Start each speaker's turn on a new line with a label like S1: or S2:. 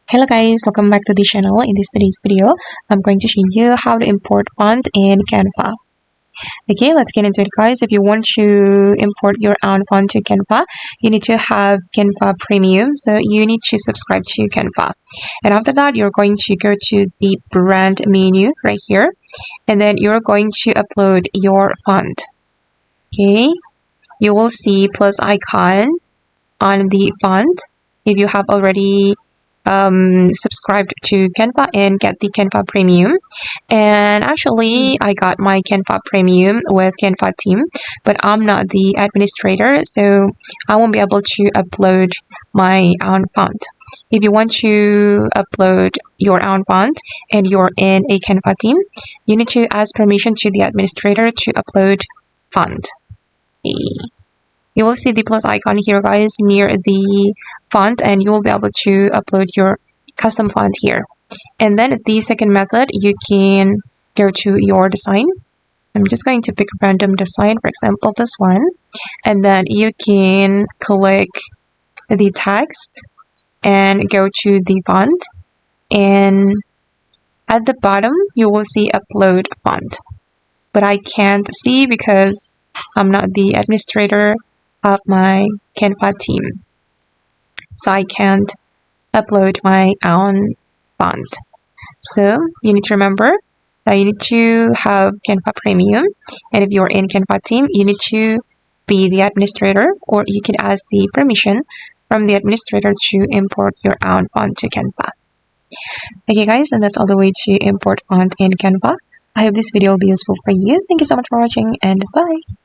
S1: Hello guys, welcome back to the channel. In today's video, I'm going to show you how to import font in Canva. Okay, let's get into it guys. If you want to import your own font to Canva, you need to have Canva Premium. So you need to subscribe to Canva. And after that, you're going to go to the brand menu right here. And then you're going to upload your font. Okay, you will see plus icon on the font if you have already subscribed to Canva and get the Canva Premium. And actually I got my Canva Premium with Canva Team, but I'm not the administrator, so I won't be able to upload my own font. If you want to upload your own font and you're in a Canva team, you need to ask permission to the administrator to upload font. You will see the plus icon here guys near the font, and you will be able to upload your custom font here. And then the second method, you can go to your design. I'm just going to pick a random design, for example this one, and then you can click the text and go to the font, and at the bottom you will see upload font, but I can't see because I'm not the administrator of my Canva team, so I can't upload my own font. So you need to remember that you need to have Canva Premium, and if you're in Canva team, you need to be the administrator, or you can ask the permission from the administrator to import your own font to Canva. Okay guys, and that's all the way to import font in Canva. I hope this video will be useful for you. Thank you so much for watching, and bye.